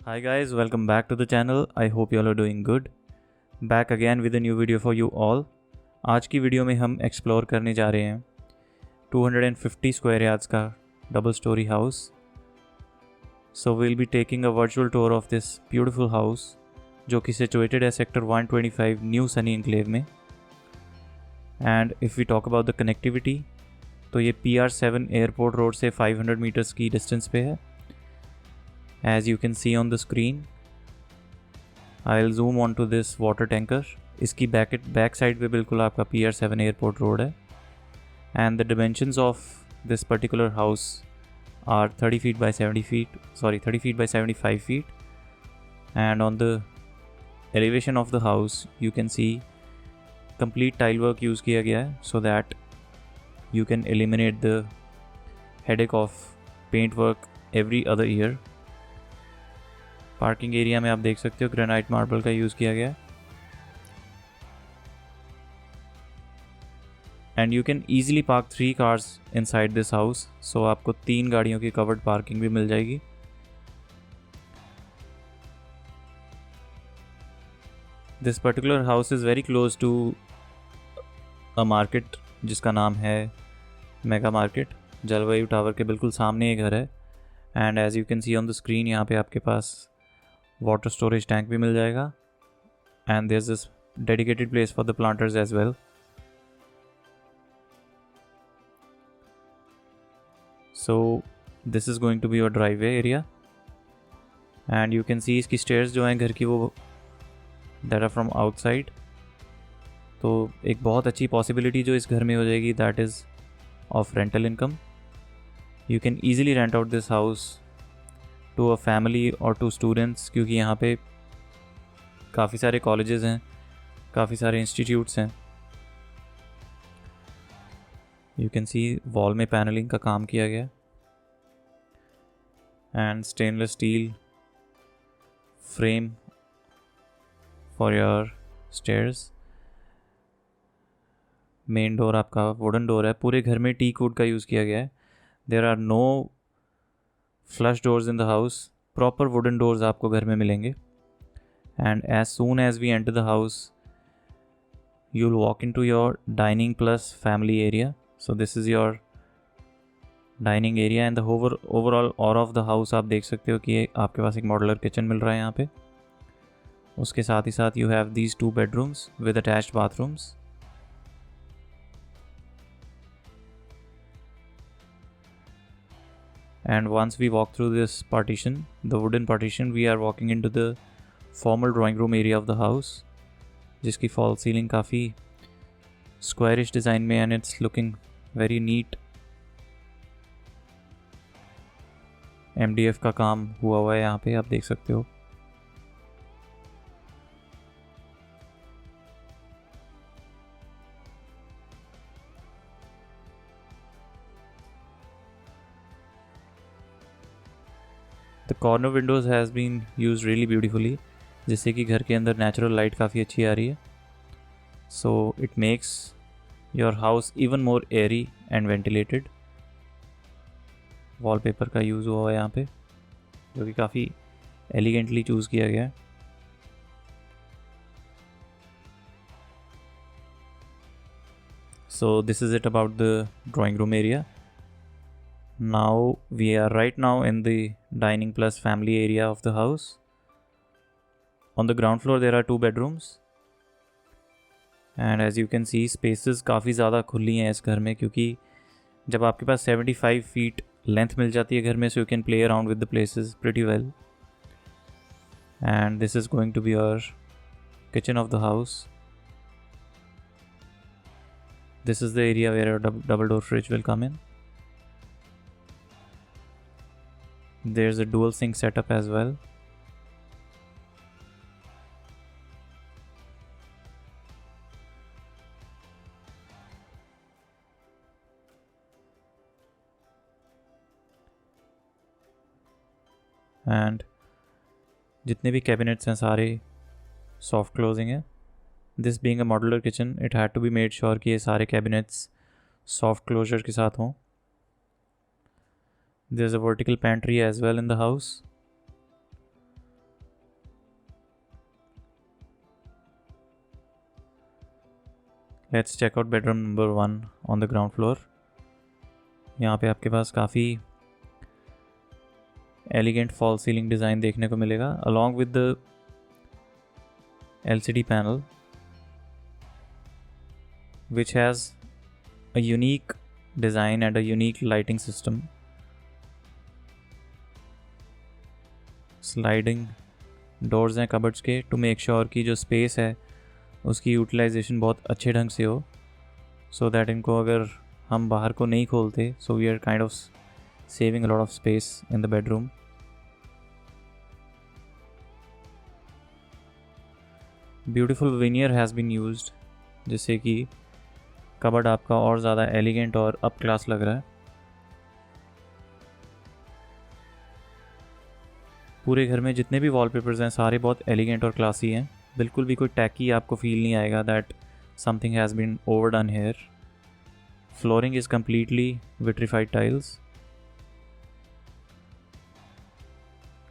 Hi guys, welcome back to the channel. I hope you all are doing good. Back again with a new video for you all. आज की video में हम explore करने जा रहे हैं 250 square yards का double storey house. So we'll be taking a virtual tour of this beautiful house जो कि सिचुएटेड है सेक्टर 125 न्यू सनी इंक्लेव में. And if we talk about the connectivity तो ये PR7 एयरपोर्ट रोड से 500 metres की distance पे है. As you can see on the screen, I'll zoom onto this water tanker. इसकी बैक साइड पे बिल्कुल आपका PR7 एयरपोर्ट रोड है. And the dimensions of this particular house are 30 feet by 75 feet. And on the elevation of the house, you can see complete tile work use किया गया है so that you can eliminate the headache of paint work every other year. Parking area में आप देख सकते हो granite marble का use किया गया है. And you can easily park 3 cars inside this house. So आपको 3 गाड़ियों की कवर्ड पार्किंग भी मिल जाएगी. This particular house is very close to a market जिसका नाम है मेगा मार्केट. जलवायु टावर के बिल्कुल सामने ये घर है. And as you can see on the screen यहाँ पे आपके पास वाटर स्टोरेज टैंक भी मिल जाएगा. And there is this dedicated place for the planters as well. So this is going to be your driveway area. And you can see इसकी stairs जो हैं घर की वो दैट आर फ्रॉम आउटसाइड. तो एक बहुत अच्छी पॉसिबिलिटी जो इस घर में हो जाएगी that is of rental income. You can easily rent out this house to a family और टू स्टूडेंट्स क्योंकि यहाँ पे काफ़ी सारे कॉलेजेस हैं, काफ़ी सारे इंस्टीट्यूट्स हैं. यू कैन सी वॉल में पैनलिंग का काम किया गया and stainless steel frame for your stairs. Main door आपका वुडन डोर है. पूरे घर में टीक वुड का यूज़ किया गया है. There are no flush doors in the house. Proper wooden doors आपको घर में मिलेंगे. And as soon as we enter the house you will walk in to your dining plus family area. So this is your dining area. And the overall aura of the house आप देख सकते हो कि आपके पास एक modular kitchen मिल रहा है यहाँ पे. उसके साथ ही साथ you have these 2 bedrooms with attached bathrooms. And once we walk through this partition, the wooden partition, we are walking into the formal drawing room area of the house, जिसकी fall ceiling काफ़ी squarish design में and it's looking very neat. MDF का काम हुआ है यहाँ पे आप देख सकते हो. The corner windows has been use really beautifully जिससे कि घर के अंदर नेचुरल लाइट काफ़ी अच्छी आ रही है. So it makes your house even more Airy and ventilated. Wallpaper का यूज़ हुआ है यहाँ पे जो कि काफ़ी एलिगेंटली चूज़ किया गया है. सो this is it about the drawing room area. Now we are right now in the dining plus family area of the house. On the ground floor there are 2 bedrooms. And as you can see spaces काफ़ी ज़्यादा खुली हैं इस घर में क्योंकि जब आपके पास 75 feet लेंथ मिल जाती है घर में so you can play around with the places pretty well. And this is going to be your kitchen of the house. This is the area where a double door fridge will come in. There's a dual sink setup as well. And जितने भी cabinets हैं सारे soft closing है. This being a modular kitchen it had to be made sure कि ये सारे cabinets soft closure के साथ हों. There's a vertical pantry as well in the house. Let's check out bedroom number 1 on the ground floor. यहाँ पे आपके पास काफ़ी एलिगेंट फॉल सीलिंग डिज़ाइन देखने को मिलेगा along with the LCD panel which has a unique design and a unique lighting system. Sliding doors हैं cupboards के to make sure कि जो स्पेस है उसकी यूटिलाइजेशन बहुत अच्छे ढंग से हो, सो दैट इनको अगर हम बाहर को नहीं खोलते so we are kind of saving a lot of space in the bedroom. Beautiful veneer has been used जिससे कि कबर्ड आपका और ज़्यादा एलिगेंट और अप क्लास लग रहा है। पूरे घर में जितने भी वॉलपेपर्स हैं सारे बहुत एलिगेंट और क्लासी हैं, बिल्कुल भी कोई टैकी आपको फील नहीं आएगा that something has been overdone here. Flooring is completely vitrified tiles.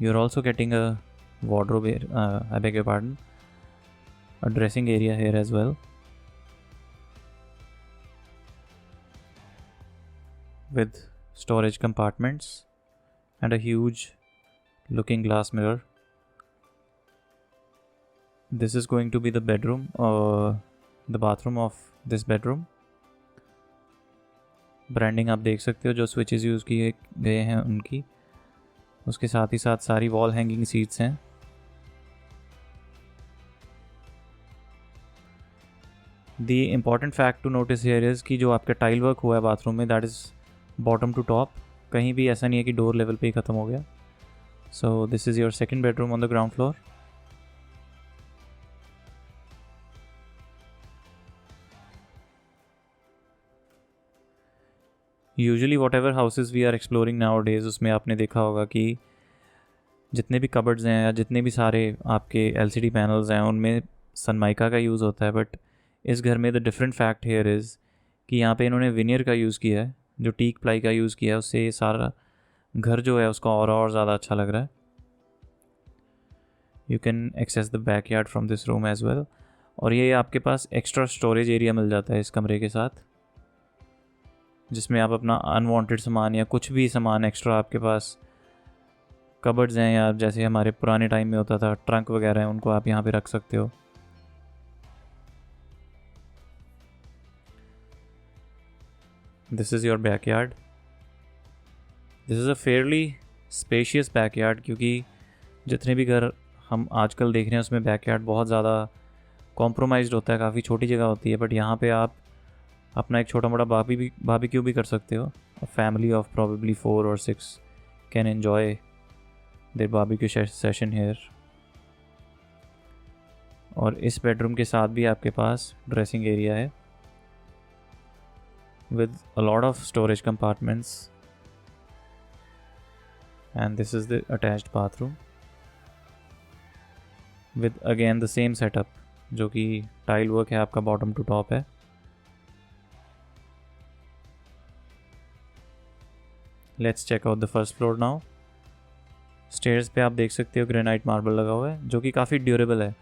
You are also getting a wardrobe, I beg your pardon, a dressing area here as well with storage compartments and a huge looking glass mirror. This is going to be the bedroom or the bathroom of this bedroom. Branding आप देख सकते हो जो switches use किए गए हैं उनकी, उसके साथ ही साथ सारी वॉल हैंगिंग सीट्स हैं। The important fact to notice here is कि जो आपका टाइल वर्क हुआ है बाथरूम में that is bottom to top, कहीं भी ऐसा नहीं है कि डोर लेवल पे ही ख़त्म हो गया। So this is your second bedroom on the ground floor. Usually whatever houses we are exploring nowadays उसमें आपने देखा होगा कि जितने भी कबर्ड्स हैं या जितने भी सारे आपके LCD पैनल्स हैं उनमें सनमाइका का यूज़ होता है, बट इस घर में the different fact here is कि यहाँ पे इन्होंने विनियर का यूज़ किया है, जो टीक प्लाई का यूज़ किया है, उससे ये सारा घर जो है उसका और ज़्यादा अच्छा लग रहा है। You can access the backyard from this room as well. और ये आपके पास एक्स्ट्रा स्टोरेज एरिया मिल जाता है इस कमरे के साथ, जिसमें आप अपना अनवांटेड सामान या कुछ भी सामान एक्स्ट्रा आपके पास कबर्ड्स हैं या जैसे हमारे पुराने टाइम में होता था ट्रंक वगैरह हैं, उनको आप यहाँ पे रख सकते हो। This is your backyard. This is a fairly spacious backyard, क्योंकि जितने भी घर हम आजकल देख रहे हैं उसमें बैकयार्ड बहुत ज़्यादा कॉम्प्रोमाइज़्ड होता है, काफ़ी छोटी जगह होती है, बट यहाँ पे आप अपना एक छोटा मोटा बारबेक्यू भी कर सकते हो। A family of probably 4 or 6 can enjoy their barbecue session here. और इस बेडरूम के साथ भी आपके पास ड्रेसिंग एरिया है with a lot of storage compartments, and this is the attached bathroom with again the same setup जो कि टाइल वर्क है आपका बॉटम टू टॉप है। Let's check out the first floor now. Stairs पे आप देख सकते हो ग्रेनाइट मार्बल लगा हुआ है जो कि काफ़ी ड्यूरेबल है,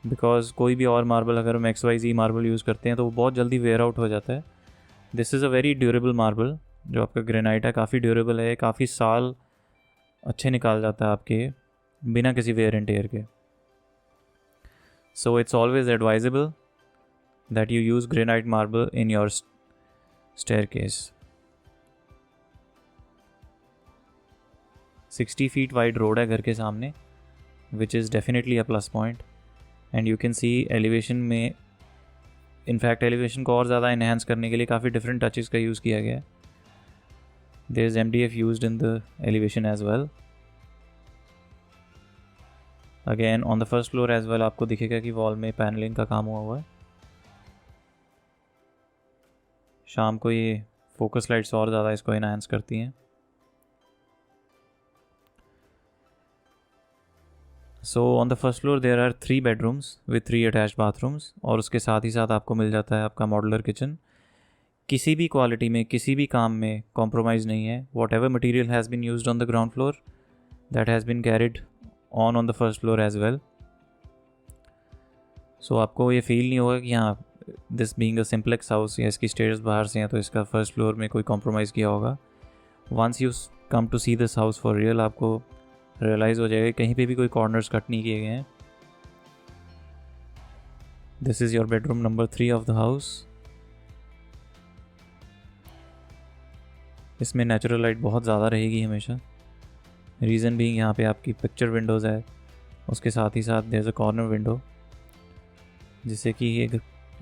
बिकॉज कोई भी और मार्बल अगर हम XYZ मार्बल यूज़ करते हैं तो वो बहुत जल्दी वेयर आउट हो जाता है। This is a very durable marble, जो आपका ग्रेनाइट है काफ़ी ड्यूरेबल है, काफ़ी साल अच्छे निकाल जाता है आपके बिना किसी वेयर एंड टेयर के। So it's always advisable that you use granite marble in your staircase। 60 feet wide road है घर के सामने, which is definitely a plus point. And you can C elevation में, इनफैक्ट एलिवेशन को और ज़्यादा enhance करने के लिए काफ़ी डिफरेंट टचेस का यूज़ किया गया है। There is MDF used in the elevation as well. Again on the first floor as well आपको दिखेगा कि वॉल में पैनलिंग का काम हुआ है। शाम को ये फोकस लाइट्स और ज़्यादा इसको इन्हेंस करती हैं। So on the first floor there are 3 bedrooms with 3 attached bathrooms, और उसके साथ ही साथ आपको मिल जाता है आपका मॉडुलर किचन। किसी भी क्वालिटी में, किसी भी काम में कॉम्प्रोमाइज़ नहीं है। Whatever material has been used on the ground floor that has been carried on the first floor as well. So आपको ये फील नहीं होगा कि हाँ this being a simplex house या इसकी स्टेयर्स बाहर से हैं तो इसका फर्स्ट फ्लोर में कोई कॉम्प्रोमाइज़ किया होगा. Once you come to see this house for real आपको रियलाइज़ हो जाएगा कहीं पे भी कोई कॉर्नर्स कट नहीं किए गए हैं. This is your bedroom number 3 of the house. इसमें नेचुरल लाइट बहुत ज़्यादा रहेगी हमेशा. रीज़न बीइंग यहाँ पे आपकी पिक्चर विंडोज़ है, उसके साथ ही साथ there is a corner window जिससे कि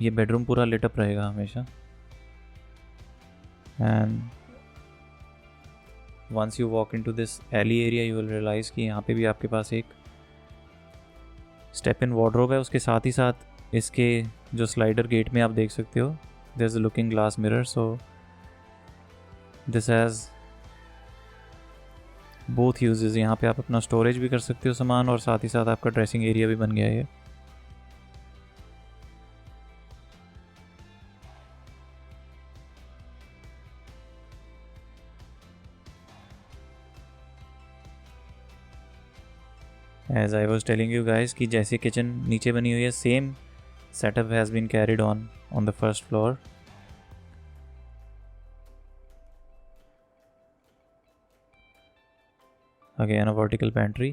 ये बेडरूम पूरा लिट अप रहेगा हमेशा. And once you walk into this alley area you will realise कि यहाँ पे भी आपके पास एक स्टेप इन वार्डरोब है. उसके साथ ही साथ इसके जो स्लाइडर गेट में आप देख सकते हो there is a looking glass mirror. So this has both uses. यहाँ पे आप अपना स्टोरेज भी कर सकते हो सामान और साथ ही साथ आपका ड्रेसिंग एरिया भी बन गया है. As I was telling you guys कि जैसे किचन नीचे बनी हुई है same setup has been carried on the first floor. Again a vertical pantry.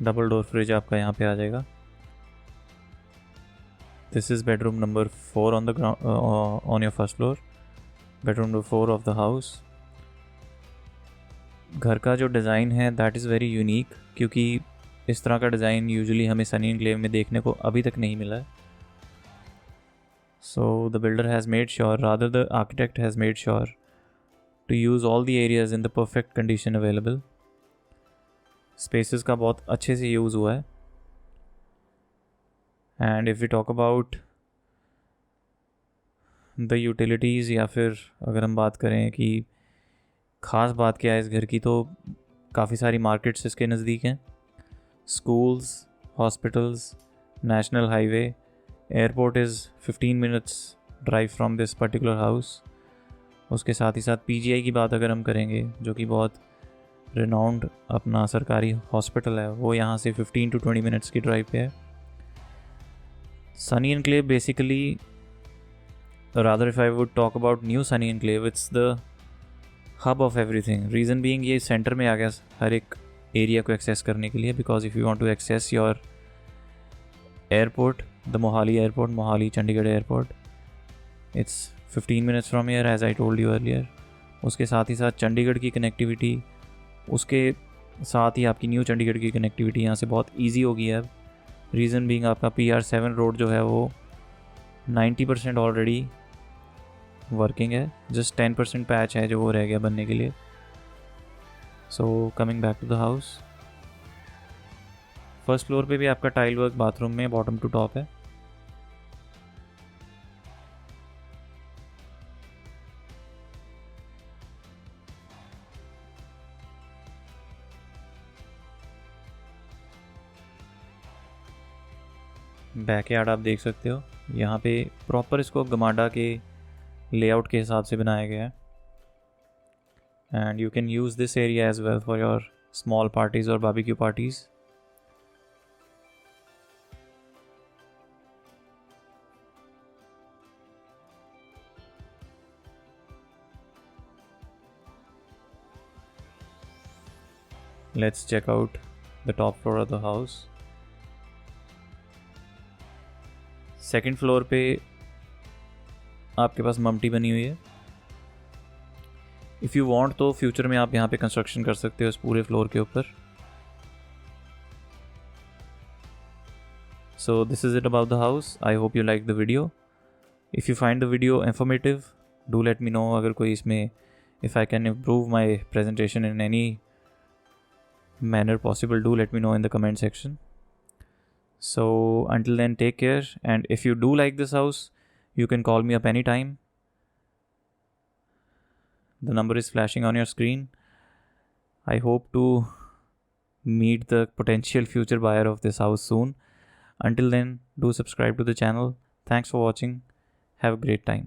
Double door fridge आपका यहाँ पे आ जाएगा. This is bedroom number 4 on the ground on your first floor. Bedroom number 4 of the house. घर का जो design है that is very unique क्योंकि इस तरह का डिज़ाइन यूजुअली हमें सनी एनक्लेव में देखने को अभी तक नहीं मिला है. So the builder has made sure rather the architect has made sure to use all the areas in the perfect condition available. Spaces का बहुत अच्छे से यूज़ हुआ है. And if we talk about the utilities या फिर अगर हम बात करें कि ख़ास बात क्या है इस घर की तो काफ़ी सारी मार्केट्स इसके नज़दीक हैं. Schools, hospitals, national highway, airport is 15 minutes drive from this particular house. उसके साथ ही साथ पीजीआई की बात अगर हम करेंगे जो कि बहुत रिनाउंड अपना सरकारी हॉस्पिटल है वो यहाँ से 15 to 20 मिनट्स की ड्राइव पे है. Sunny enclave basically rather if I would talk about new Sunny enclave it's the hub of everything. Reason being ये सेंटर में आ गया हर एक एरिया को एक्सेस करने के लिए. Because if you want to access your airport the Mohali airport, Mohali Chandigarh airport, it's 15 minutes from here as I told you earlier. उसके साथ ही साथ चंडीगढ़ की कनेक्टिविटी, उसके साथ ही आपकी न्यू चंडीगढ़ की कनेक्टिविटी यहाँ से बहुत ईजी हो गई है अब. रीज़न बीइंग आपका PR7 रोड जो है वो 90% ऑलरेडी वर्किंग है. जस्ट 10% पैच है जो वो रह गया बनने के लिए. So coming back to the house, first floor पे भी आपका टाइल वर्क बाथरूम में बॉटम टू टॉप है. बैक यार्ड आप देख सकते हो. यहाँ पे प्रॉपर इसको गमाडा के लेआउट के हिसाब से बनाया गया है. And you can use this area as well for your small parties और barbecue parties. Let's check out the top floor of the house. Second floor पे आपके पास ममटी बनी हुई है. इफ़ यू वांट तो फ्यूचर में आप यहाँ पे कंस्ट्रक्शन कर सकते हो इस पूरे फ्लोर के ऊपर. सो this is it about the house. I hope you like the video. If you find the video informative do let me know. अगर कोई इसमें if I can improve my presentation in any manner possible, do let me know in the comment section. So until then, take care, and if you do like this house you can call me up anytime. The number is flashing on your screen. I hope to meet the potential future buyer of this house soon. Until then, do subscribe to the channel. Thanks for watching. Have a great time.